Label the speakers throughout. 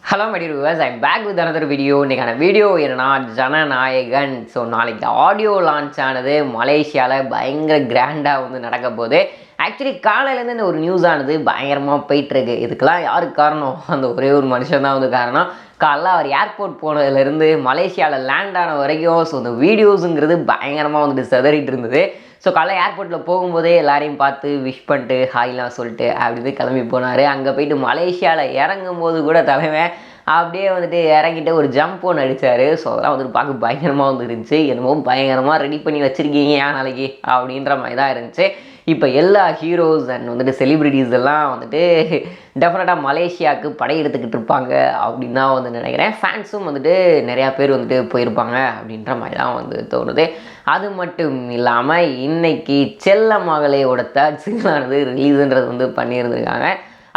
Speaker 1: Hello my dear viewers, I am back with another video. இன்றைக்கான video என்னன்னா, Jananayagan. So நாளைக்கு audio launch ஆனது மலேசியாவில் பயங்கர கிராண்டாக வந்து நடக்க போகுது. ஆக்சுவலி காலையிலேருந்து இந்த ஒரு நியூஸ் ஆனது பயங்கரமாக போயிட்டுருக்கு. இதுக்கெல்லாம் யாருக்கு காரணம்? அந்த ஒரே ஒரு மனுஷன் தான் வந்து காரணம். காலைல அவர் ஏர்போர்ட் போனதுலேருந்து மலேசியாவில் லேண்ட் ஆன வரைக்கும் ஸோ இந்த வீடியோஸுங்கிறது பயங்கரமாக வந்துட்டு சிதறிட்டு இருந்தது. ஸோ காலைல ஏர்போர்ட்டில் போகும்போதே எல்லாரையும் பார்த்து விஷ் பண்ணிட்டு ஹாய்லாம் சொல்லிட்டு அப்படின்னு கிளம்பி போனார். அங்கே போயிட்டு மலேசியாவில் இறங்கும் போது கூட தலைவன் அப்படியே வந்துட்டு இறங்கிட்டு ஒரு ஜம்ப் ஒன்று அடித்தார். ஸோ அதெல்லாம் வந்துட்டு பார்க்க பயங்கரமாக வந்து இருந்துச்சு. என்னமோ பயங்கரமாக ரெடி பண்ணி வச்சுருக்கீங்க நாளைக்கு அப்படின்ற மாதிரி தான் இருந்துச்சு. இப்போ எல்லா ஹீரோஸ் அண்ட் வந்துட்டு செலிப்ரிட்டிஸ் எல்லாம் வந்துட்டு டெஃபினட்டாக மலேசியாவுக்கு படையெடுத்துக்கிட்டு இருப்பாங்க அப்படின்னு தான் வந்து நினைக்கிறேன். ஃபேன்ஸும் வந்துட்டு நிறையா பேர் வந்துட்டு போயிருப்பாங்க அப்படின்ற மாதிரி தான் வந்து தோணுது. அது மட்டும் இல்லாமல் இன்னைக்கு செல்ல மகளேயோட தேர்ட் சிங்கிளானது ரிலீஸுன்றது வந்து பண்ணியிருந்திருக்காங்க.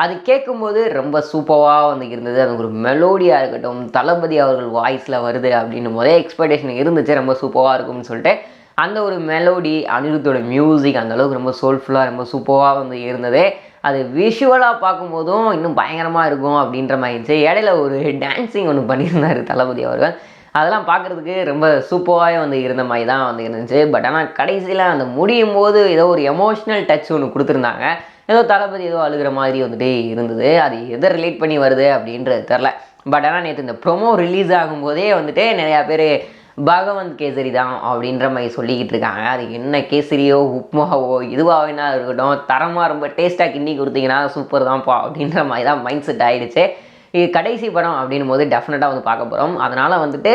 Speaker 1: அது கேட்கும்போது ரொம்ப சூப்பராக வந்து இருந்தது. அது ஒரு மெலோடியாக இருக்கட்டும், தளபதி அவர்கள் வாய்ஸில் வருது அப்படின்னும் போதே எக்ஸ்பெக்டேஷன் இருந்துச்சு ரொம்ப சூப்பராக இருக்கும்னு சொல்லிட்டு. அந்த ஒரு மெலோடி, அனிருத்தோட மியூசிக் அந்தளவுக்கு ரொம்ப சோல்ஃபுல்லாக ரொம்ப சூப்பராக வந்து இருந்தது. அது விஷுவலாக பார்க்கும்போதும் இன்னும் பயங்கரமாக இருக்கும் அப்படின்ற மாதிரி இருந்துச்சு. இடையில ஒரு டான்ஸிங் ஒன்று பண்ணியிருந்தார் தளபதி அவர்கள். அதெல்லாம் பார்க்குறதுக்கு ரொம்ப சூப்பராக வந்து இருந்த மாதிரி தான் வந்து இருந்துச்சு. பட் ஆனால் கடைசியில் அந்த முடியும் போது ஏதோ ஒரு எமோஷ்னல் டச் ஒன்று கொடுத்துருந்தாங்க. ஏதோ தளபதி ஏதோ அழுகிற மாதிரி வந்துட்டு இருந்தது. அது எதை ரிலேட் பண்ணி வருது அப்படின்றது தெரில. பட் ஆனால் நேற்று இந்த ப்ரொமோ ரிலீஸ் ஆகும்போதே வந்துட்டு நிறையா பேர் பகவந்த் கேசரி தான் அப்படின்ற மாதிரி சொல்லிக்கிட்டு இருக்காங்க. அது என்ன கேசரியோ உப்மாவோ இதுவாக வேணா இருக்கட்டும், தரமாக ரொம்ப டேஸ்ட்டாக கிண்டி கொடுத்தீங்கன்னா சூப்பர் தான்ப்பா அப்படின்ற மாதிரி தான் மைண்ட் செட் ஆகிடுச்சு. இது கடைசி படம் அப்படின்னும் போது டெஃபினட்டாக வந்து பார்க்க போகிறோம். அதனால் வந்துட்டு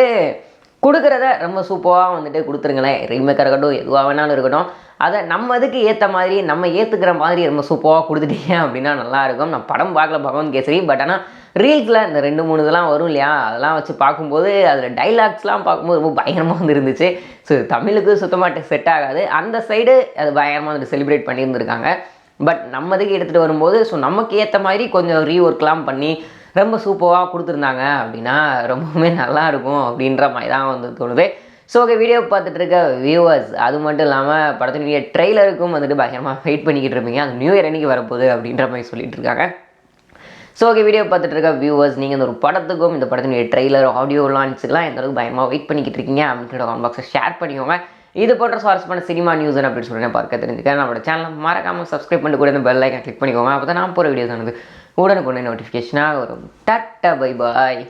Speaker 1: கொடுக்குறத ரொம்ப சூப்பராக வந்துட்டு கொடுத்துருங்களேன். ரீமேக்காக இருக்கட்டும், எதுவாக வேணாலும் இருக்கட்டும், அதை நம்ம இதுக்கு ஏற்ற மாதிரி நம்ம ஏற்றுக்கிற மாதிரி ரொம்ப சூப்பராக கொடுத்துட்டீங்க அப்படின்னா நல்லாயிருக்கும். நான் படம் பார்க்கல பகவந்த் கேசரி. பட் ஆனால் ரீல்ஸில் இந்த 2-3 இதெல்லாம் வரும் இல்லையா, அதெல்லாம் வச்சு பார்க்கும்போது அதில் டைலாக்ஸ்லாம் பார்க்கும்போது ரொம்ப பயங்கரமாக வந்து இருந்துச்சு. ஸோ தமிழுக்கு சுத்தமாக செட் ஆகாது. அந்த சைடு அது பயங்கரமாக வந்து செலிப்ரேட் பண்ணியிருந்துருக்காங்க. பட் நம்ம இதுக்கு எடுத்துகிட்டு வரும்போது ஸோ நமக்கு ஏற்ற மாதிரி கொஞ்சம் ரீஒர்க்லாம் பண்ணி ரொம்ப சூப்பராக கொடுத்துருந்தாங்க அப்படின்னா ரொம்பவுமே நல்லாயிருக்கும் அப்படின்ற மாதிரி தான் வந்து தோணுது. ஸோ ஓகே, வீடியோ பார்த்துட்டு இருக்க வியூவர்ஸ், அது மட்டும் இல்லாமல் படத்தினுடைய ட்ரெய்லருக்கும் வந்துட்டு பயங்கரமாக வெயிட் பண்ணிக்கிட்டு இருப்பீங்க. அது நியூ இயர் அன்றைக்கி வரப்போகுது அப்படின்ற மாதிரி சொல்லிட்டு இருக்காங்க. ஸோ ஓகே, வீடியோ பார்த்துட்டு இருக்க வியூவர்ஸ், நீங்கள் இந்த ஒரு படத்துக்கும் இந்த படத்தினுடைய ட்ரெய்லர் ஆடியோ லான்ச்சுக்கெலாம் எந்த அளவுக்கு பயங்கரமாக வெயிட் பண்ணிக்கிட்டு இருக்கீங்க அப்படின்ற கமெண்ட் பாக்ஸை ஷேர் பண்ணிக்கோங்க. இது போன்ற சுவாரஸ்யமான சினிமா நியூஸ் அப்படின்னு சொல்லிட்டு பார்க்க தெரிஞ்சுக்க நம்மளோட சேனலை மறக்காமல் சப்ஸ்கிரைப் பண்ணிட்டு கூட இந்த பெல் ஐக்கான் கிளிக் பண்ணிக்கோங்க. அப்போ தான் நான் போகிற வீடியோஸ் ஆனது உடனுக்குடனே நோட்டிஃபிகேஷனாக வரும். Tata, bye bye.